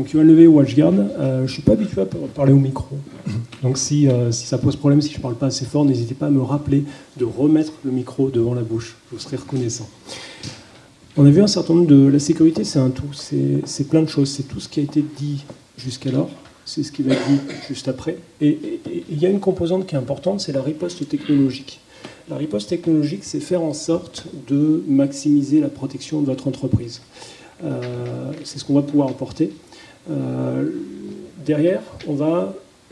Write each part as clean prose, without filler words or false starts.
Donc Yoann Levé, WatchGuard, je ne suis pas habitué à parler au micro. Donc si ça pose problème, si je ne parle pas assez fort, n'hésitez pas à me rappeler de remettre le micro devant la bouche. Je vous serai reconnaissant. On a vu un certain nombre de... La sécurité, c'est un tout. C'est plein de choses. C'est tout ce qui a été dit jusqu'alors. C'est ce qui va être dit juste après. Et il y a une composante qui est importante, c'est la riposte technologique. La riposte technologique, c'est faire en sorte de maximiser la protection de votre entreprise. C'est ce qu'on va pouvoir apporter. Derrière,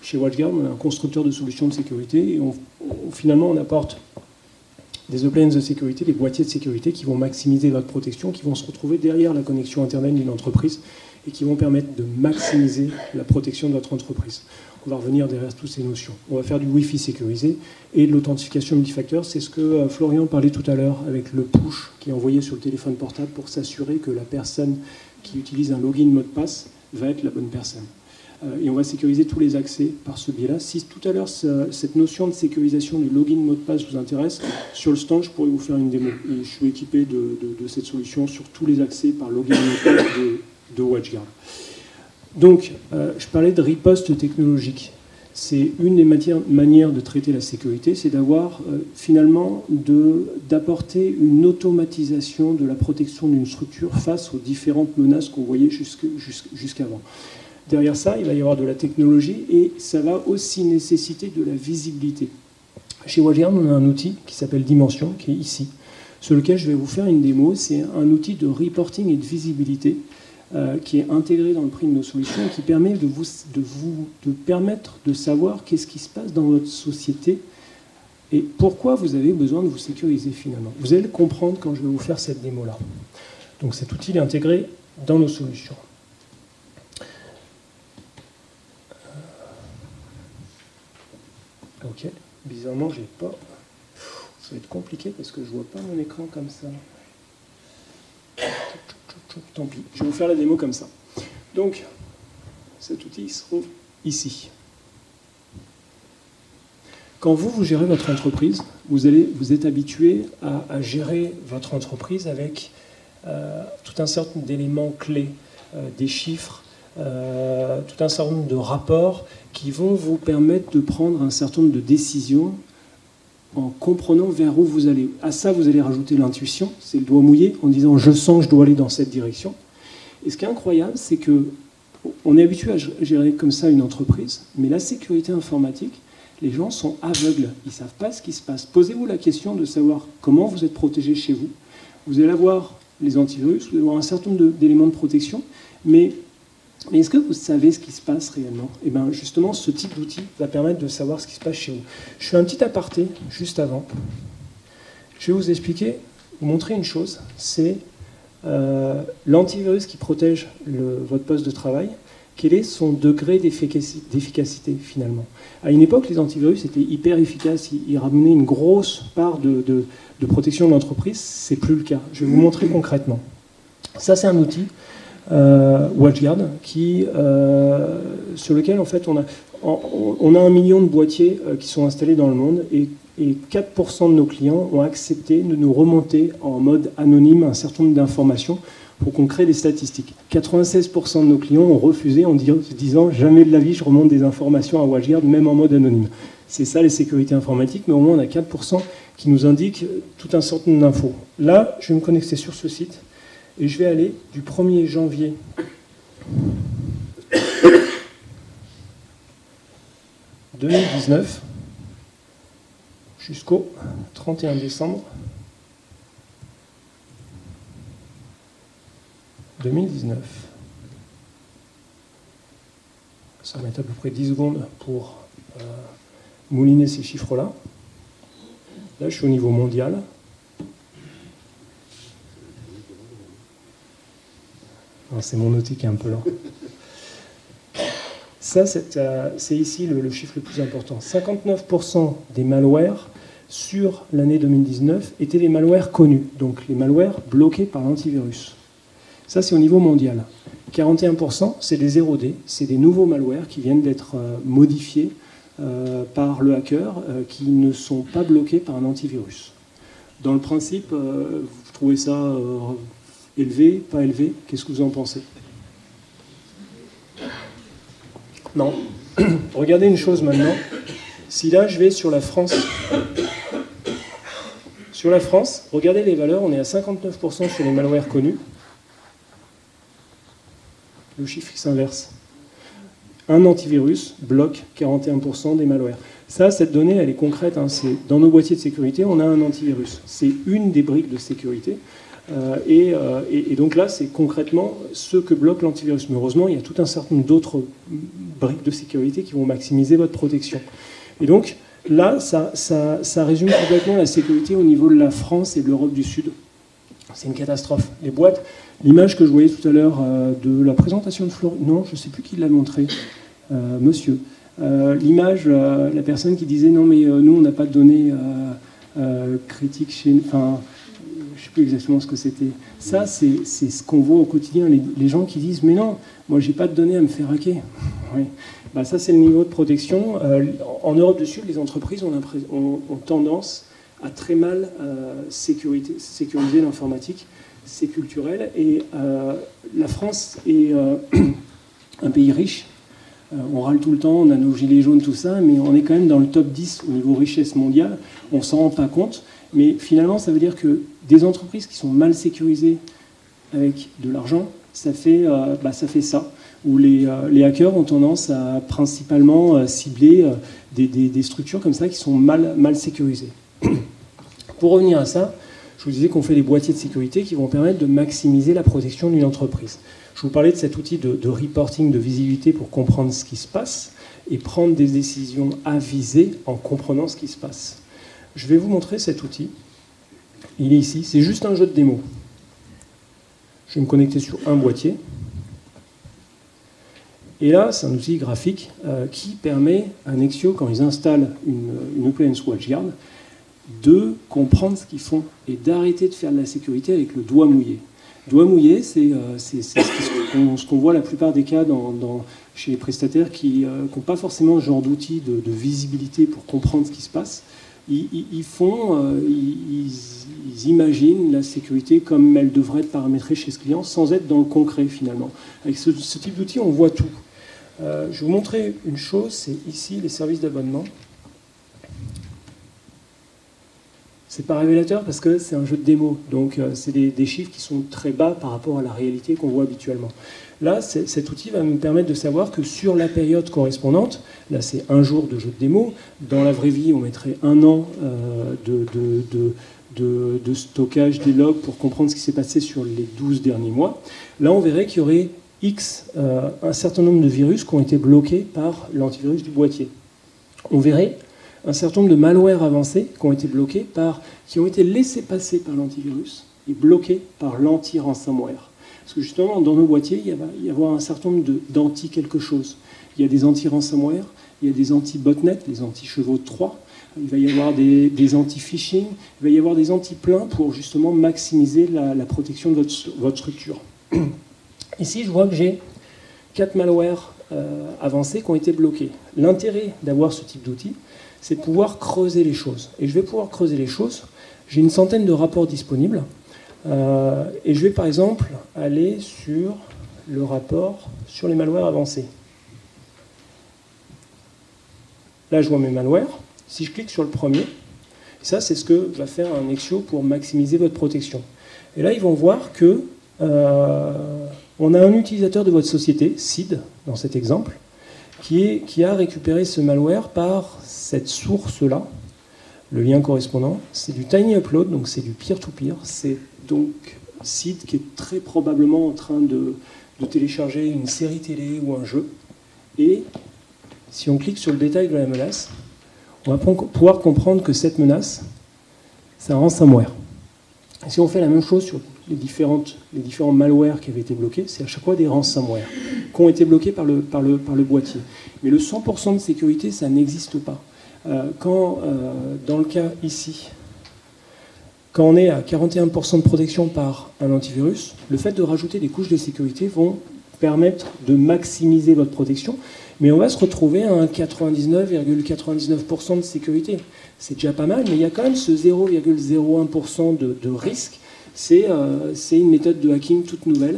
chez WatchGuard, on a un constructeur de solutions de sécurité et finalement on apporte des appliances de sécurité, des boîtiers de sécurité qui vont maximiser votre protection, qui vont se retrouver derrière la connexion Internet d'une entreprise et qui vont permettre de maximiser la protection de votre entreprise. On va revenir derrière toutes ces notions. On va faire du Wi-Fi sécurisé et de l'authentification multifacteur. C'est ce que Florian parlait tout à l'heure avec le push qui est envoyé sur le téléphone portable pour s'assurer que la personne qui utilise un login mot de passe va être la bonne personne. Et on va sécuriser tous les accès par ce biais-là. Si tout à l'heure, cette notion de sécurisation du login mot de passe vous intéresse, sur le stand, je pourrais vous faire une démo. Et je suis équipé de cette solution sur tous les accès par login mot de passe de WatchGuard. Donc, je parlais de riposte technologique. C'est une des manières de traiter la sécurité, c'est d'avoir finalement d'apporter une automatisation de la protection d'une structure face aux différentes menaces qu'on voyait jusqu'avant. Derrière ça, il va y avoir de la technologie et ça va aussi nécessiter de la visibilité. Chez WatchGuard, on a un outil qui s'appelle Dimension, qui est ici, sur lequel je vais vous faire une démo. C'est un outil de reporting et de visibilité qui est intégré dans le prix de nos solutions et qui permet de permettre de savoir qu'est-ce qui se passe dans votre société et pourquoi vous avez besoin de vous sécuriser finalement. Vous allez le comprendre quand je vais vous faire cette démo-là. Donc cet outil est intégré dans nos solutions. Ok, bizarrement, j'ai pas. Ça va être compliqué parce que je vois pas mon écran comme ça. Tant pis, je vais vous faire la démo comme ça. Donc, cet outil se trouve ici. Quand vous gérez votre entreprise, vous êtes habitué à gérer votre entreprise avec tout un certain nombre d'éléments clés, des chiffres, tout un certain nombre de rapports qui vont vous permettre de prendre un certain nombre de décisions en comprenant vers où vous allez. À ça, vous allez rajouter l'intuition, c'est le doigt mouillé, en disant « je sens que je dois aller dans cette direction ». Et ce qui est incroyable, c'est qu'on est habitué à gérer comme ça une entreprise, mais la sécurité informatique, les gens sont aveugles, ils ne savent pas ce qui se passe. Posez-vous la question de savoir comment vous êtes protégé chez vous. Vous allez avoir les antivirus, vous allez avoir un certain nombre d'éléments de protection, mais est-ce que vous savez ce qui se passe réellement? Et bien justement, ce type d'outil va permettre de savoir ce qui se passe chez vous. Je fais un petit aparté juste avant. Je vais vous expliquer, vous montrer une chose, c'est l'antivirus qui protège votre poste de travail. Quel est son degré d'efficacité finalement? À une époque, les antivirus étaient hyper efficaces, ils ramenaient une grosse part de protection de l'entreprise, c'est plus le cas. Je vais vous montrer concrètement. Ça, c'est un outil WatchGuard sur lequel en fait on a 1 million de boîtiers qui sont installés dans le monde et 4% de nos clients ont accepté de nous remonter en mode anonyme un certain nombre d'informations pour qu'on crée des statistiques. 96% de nos clients ont refusé en disant jamais de la vie je remonte des informations à WatchGuard même en mode anonyme. C'est ça les sécurités informatiques, mais au moins on a 4% qui nous indiquent tout un certain nombre d'infos. Là, je vais me connecter sur ce site. Et je vais aller du 1er janvier « 2019 jusqu'au 31 décembre 2019. Ça va mettre à peu près 10 secondes pour mouliner ces chiffres-là. Là, je suis au niveau mondial. C'est mon outil qui est un peu lent. Ça, c'est ici le chiffre le plus important. 59% des malwares sur l'année 2019 étaient les malwares connus, donc les malwares bloqués par l'antivirus. Ça, c'est au niveau mondial. 41%, c'est des 0D, c'est des nouveaux malwares qui viennent d'être modifiés par le hacker, qui ne sont pas bloqués par un antivirus. Dans le principe, vous trouvez ça élevé, pas élevé? Qu'est-ce que vous en pensez? Non. Regardez une chose maintenant. Si là, je vais sur la France, regardez les valeurs, on est à 59% sur les malwares connus. Le chiffre s'inverse. Un antivirus bloque 41% des malwares. Ça, cette donnée, elle est concrète. Hein. Dans nos boîtiers de sécurité, on a un antivirus. C'est une des briques de sécurité. Et donc là, c'est concrètement ce que bloque l'antivirus. Mais heureusement, il y a tout un certain nombre d'autres briques de sécurité qui vont maximiser votre protection. Et donc, là, ça résume complètement la sécurité au niveau de la France et de l'Europe du Sud. C'est une catastrophe. Les boîtes, l'image que je voyais tout à l'heure de la présentation de Florent, non, je ne sais plus qui l'a montré, monsieur. L'image, la personne qui disait non, mais nous, on n'a pas de données critiques chez nous. Enfin, je ne sais plus exactement ce que c'était. Ça, c'est ce qu'on voit au quotidien. Les gens qui disent mais non, moi, j'ai pas de données à me faire hacker. Oui. Bah, ça, c'est le niveau de protection. En Europe du Sud, les entreprises ont tendance à très mal sécuriser l'informatique. C'est culturel. Et la France est un pays riche. On râle tout le temps, on a nos gilets jaunes, tout ça, mais on est quand même dans le top 10 au niveau richesse mondiale. On ne s'en rend pas compte. Mais finalement, ça veut dire que des entreprises qui sont mal sécurisées avec de l'argent, ça fait ça. Où les hackers ont tendance à principalement cibler des structures comme ça qui sont mal sécurisées. Pour revenir à ça, je vous disais qu'on fait des boîtiers de sécurité qui vont permettre de maximiser la protection d'une entreprise. Je vous parlais de cet outil de reporting, de visibilité pour comprendre ce qui se passe et prendre des décisions avisées en comprenant ce qui se passe. Je vais vous montrer cet outil. Il est ici, c'est juste un jeu de démo. Je vais me connecter sur un boîtier. Et là, c'est un outil graphique qui permet à Nexio, quand ils installent une Open WatchGuard, de comprendre ce qu'ils font et d'arrêter de faire de la sécurité avec le doigt mouillé. Doigt mouillé, c'est ce qu'on voit la plupart des cas chez les prestataires qui n'ont pas forcément ce genre d'outil de visibilité pour comprendre ce qui se passe. Ils imaginent la sécurité comme elle devrait être paramétrée chez ce client sans être dans le concret finalement. Avec ce type d'outil, on voit tout. Je vais vous montrer une chose, c'est ici les services d'abonnement. C'est pas révélateur parce que c'est un jeu de démo, donc c'est des chiffres qui sont très bas par rapport à la réalité qu'on voit habituellement. Là, cet outil va nous permettre de savoir que sur la période correspondante, là c'est un jour de jeu de démo, dans la vraie vie on mettrait un an de stockage des logs pour comprendre ce qui s'est passé sur les 12 derniers mois. Là on verrait qu'il y aurait un certain nombre de virus qui ont été bloqués par l'antivirus du boîtier. On verrait un certain nombre de malwares avancés qui ont été bloqués qui ont été laissés passer par l'antivirus et bloqués par l'anti-ransomware. Parce que justement, dans nos boîtiers, il va y avoir un certain nombre d'anti quelque chose. Il y a des anti-ransomware, il y a des anti-botnet, des anti-chevaux de Troie, il va y avoir des anti-phishing, il va y avoir des anti-pleins pour justement maximiser la protection de votre structure. Ici, je vois que j'ai 4 malwares avancés qui ont été bloqués. L'intérêt d'avoir ce type d'outil, c'est de pouvoir creuser les choses. Et je vais pouvoir creuser les choses. J'ai une centaine de rapports disponibles. Et je vais par exemple aller sur le rapport sur les malwares avancés. Là, je vois mes malwares. Si je clique sur le premier, ça, c'est ce que va faire un Nexio pour maximiser votre protection. Et là, ils vont voir que on a un utilisateur de votre société, SID, dans cet exemple, qui a récupéré ce malware par cette source-là. Le lien correspondant, c'est du Tiny Upload, donc c'est du peer-to-peer. C'est donc SID qui est très probablement en train de télécharger une série télé ou un jeu. Et si on clique sur le détail de la menace, on va pouvoir comprendre que cette menace, c'est un ransomware. Et si on fait la même chose sur les différents malwares qui avaient été bloqués, c'est à chaque fois des ransomware qui ont été bloqués par le boîtier. Mais le 100% de sécurité, ça n'existe pas. Dans le cas ici, quand on est à 41% de protection par un antivirus, le fait de rajouter des couches de sécurité vont permettre de maximiser votre protection, mais on va se retrouver à un 99,99% de sécurité. C'est déjà pas mal, mais il y a quand même ce 0,01% de risque. C'est une méthode de hacking toute nouvelle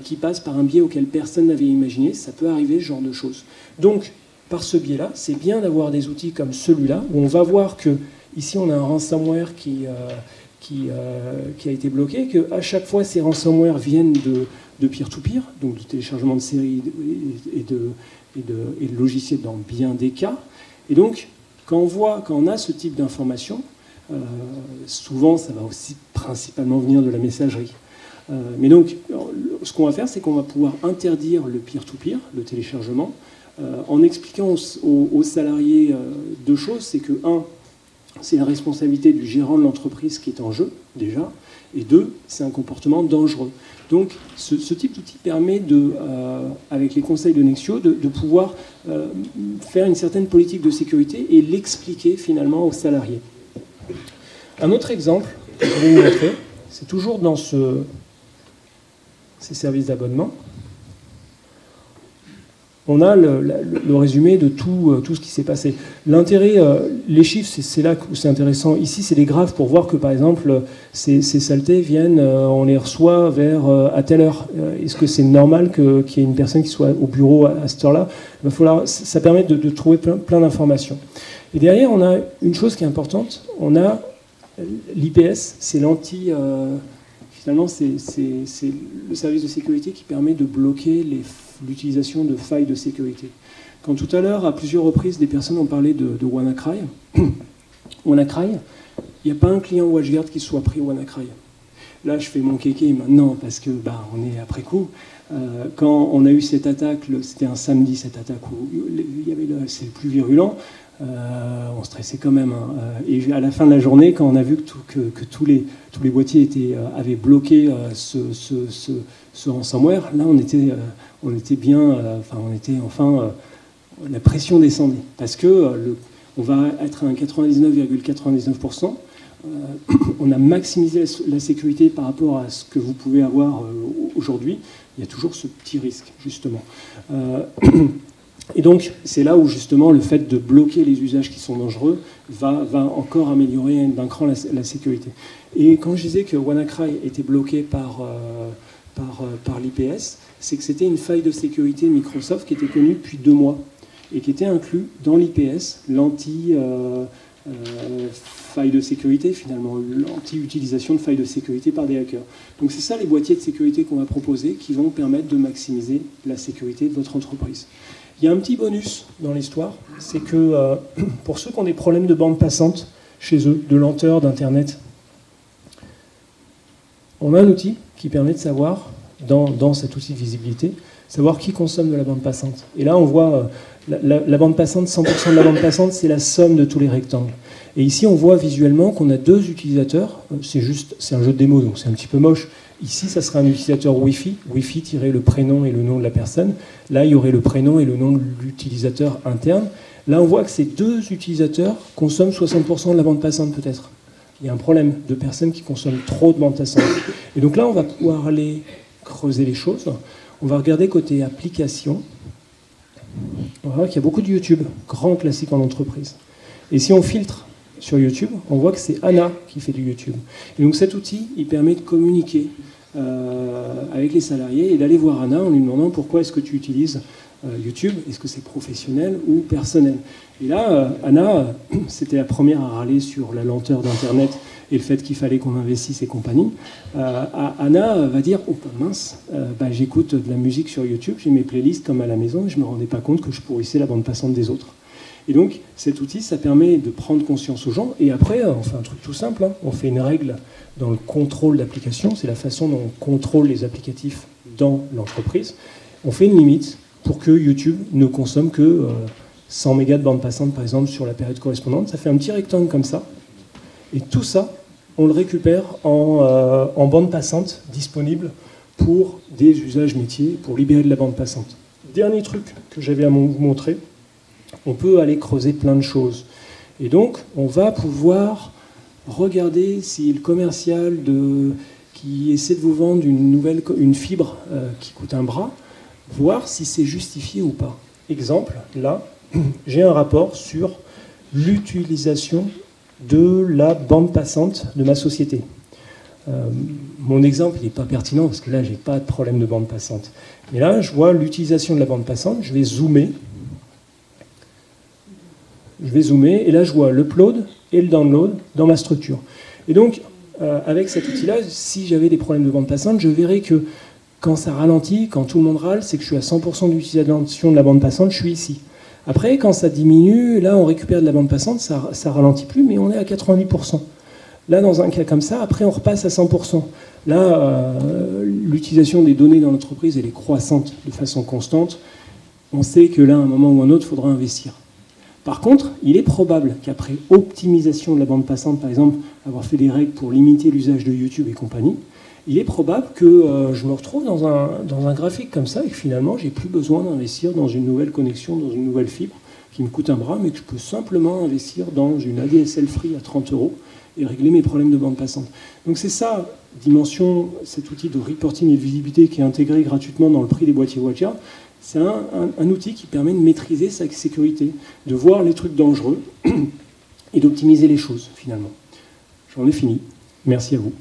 qui passe par un biais auquel personne n'avait imaginé. Ça peut arriver, ce genre de choses. Donc, par ce biais-là, c'est bien d'avoir des outils comme celui-là, où on va voir que ici on a un ransomware qui a été bloqué, qu'à chaque fois ces ransomware viennent de peer-to-peer, donc de téléchargement de séries et de logiciels dans bien des cas. Et donc, quand on a ce type d'information, souvent ça va aussi principalement venir de la messagerie. Mais donc, ce qu'on va faire, c'est qu'on va pouvoir interdire le peer-to-peer, le téléchargement, en expliquant aux salariés deux choses. C'est que, un, c'est la responsabilité du gérant de l'entreprise qui est en jeu, déjà, et deux, c'est un comportement dangereux. Donc, ce type d'outil permet, avec les conseils de Nexio, de pouvoir faire une certaine politique de sécurité et l'expliquer finalement aux salariés. Un autre exemple que je vais vous montrer, c'est toujours dans ces services d'abonnement. On a le résumé de tout ce qui s'est passé. L'intérêt, les chiffres, c'est là où c'est intéressant. Ici, c'est des graphes pour voir que, par exemple, ces saletés viennent, on les reçoit à telle heure. Est-ce que c'est normal qu'il y ait une personne qui soit au bureau à cette heure-là ? Ça permet de trouver plein d'informations. Et derrière, on a une chose qui est importante. On a l'IPS, c'est finalement, c'est le service de sécurité qui permet de bloquer l'utilisation de failles de sécurité. Quand tout à l'heure, à plusieurs reprises, des personnes ont parlé de WannaCry, WannaCry, il n'y a pas un client WatchGuard qui soit pris WannaCry. Là, je fais mon kéké maintenant parce que on est après coup. Quand on a eu cette attaque, c'était un samedi, cette attaque où c'est le plus virulent, on stressait quand même. Et à la fin de la journée, quand on a vu que tous les boîtiers avaient bloqué ce ransomware, là, on était bien, la pression descendait. Parce que on va être à 99,99%. On a maximisé la sécurité par rapport à ce que vous pouvez avoir aujourd'hui. Il y a toujours ce petit risque, justement. Et donc, c'est là où, justement, le fait de bloquer les usages qui sont dangereux va encore améliorer d'un cran la sécurité. Et quand je disais que WannaCry était bloqué par l'IPS, c'est que c'était une faille de sécurité Microsoft qui était connue depuis 2 mois et qui était inclus dans l'IPS, faille de sécurité, finalement, l'anti-utilisation de failles de sécurité par des hackers. Donc c'est ça les boîtiers de sécurité qu'on va proposer qui vont permettre de maximiser la sécurité de votre entreprise. Il y a un petit bonus dans l'histoire, c'est que pour ceux qui ont des problèmes de bande passante chez eux, de lenteur d'Internet, on a un outil qui permet de savoir, dans cet outil de visibilité, savoir qui consomme de la bande passante. Et là, on voit la bande passante, 100% de la bande passante, c'est la somme de tous les rectangles. Et ici, on voit visuellement qu'on a 2 utilisateurs. C'est un jeu de démo, donc c'est un petit peu moche. Ici, ça sera un utilisateur Wi-Fi. Wi-Fi tirer le prénom et le nom de la personne. Là, il y aurait le prénom et le nom de l'utilisateur interne. Là, on voit que ces 2 utilisateurs consomment 60% de la bande passante, peut-être. Il y a un problème de personnes qui consomment trop de bande passante. Et donc là, on va pouvoir aller creuser les choses. On va regarder côté application. On va voir qu'il y a beaucoup de YouTube, grand classique en entreprise. Et si on filtre sur YouTube, on voit que c'est Anna qui fait du YouTube. Et donc cet outil, il permet de communiquer avec les salariés et d'aller voir Anna en lui demandant pourquoi est-ce que tu utilises YouTube, est-ce que c'est professionnel ou personnel. Et là, Anna, c'était la première à râler sur la lenteur d'Internet et le fait qu'il fallait qu'on investisse et compagnie. Anna va dire « Oh mince, j'écoute de la musique sur YouTube, j'ai mes playlists comme à la maison et je ne me rendais pas compte que je pourrissais la bande passante des autres. » Et donc, cet outil, ça permet de prendre conscience aux gens. Et après, on fait un truc tout simple. On fait une règle dans le contrôle d'application. C'est la façon dont on contrôle les applicatifs dans l'entreprise. On fait une limite pour que YouTube ne consomme que 100 mégas de bande passante, par exemple, sur la période correspondante. Ça fait un petit rectangle comme ça. Et tout ça, on le récupère en bande passante disponible pour des usages métiers, pour libérer de la bande passante. Dernier truc que j'avais à vous montrer. On peut aller creuser plein de choses. Et donc, on va pouvoir regarder si le commercial qui essaie de vous vendre une fibre qui coûte un bras, voir si c'est justifié ou pas. Exemple, là, j'ai un rapport sur l'utilisation de la bande passante de ma société. Mon exemple n'est pas pertinent parce que là, j'ai pas de problème de bande passante. Mais là, je vois l'utilisation de la bande passante. Je vais zoomer. Et là, je vois l'upload et le download dans ma structure. Et donc, avec cet outil-là, si j'avais des problèmes de bande passante, je verrais que quand ça ralentit, quand tout le monde râle, c'est que je suis à 100% d'utilisation de la bande passante, je suis ici. Après, quand ça diminue, là, on récupère de la bande passante, ça ralentit plus, mais on est à 90%. Là, dans un cas comme ça, après, on repasse à 100%. Là, l'utilisation des données dans l'entreprise, elle est croissante de façon constante. On sait que là, à un moment ou à un autre, il faudra investir. Par contre, il est probable qu'après optimisation de la bande passante, par exemple, avoir fait des règles pour limiter l'usage de YouTube et compagnie, il est probable que je me retrouve dans un graphique comme ça et que finalement, j'ai plus besoin d'investir dans une nouvelle connexion, dans une nouvelle fibre qui me coûte un bras, mais que je peux simplement investir dans une ADSL free à 30 € et régler mes problèmes de bande passante. Donc c'est ça, dimension, cet outil de reporting et de visibilité qui est intégré gratuitement dans le prix des boîtiers Wattia. C'est un outil qui permet de maîtriser sa sécurité, de voir les trucs dangereux et d'optimiser les choses, finalement. J'en ai fini. Merci à vous.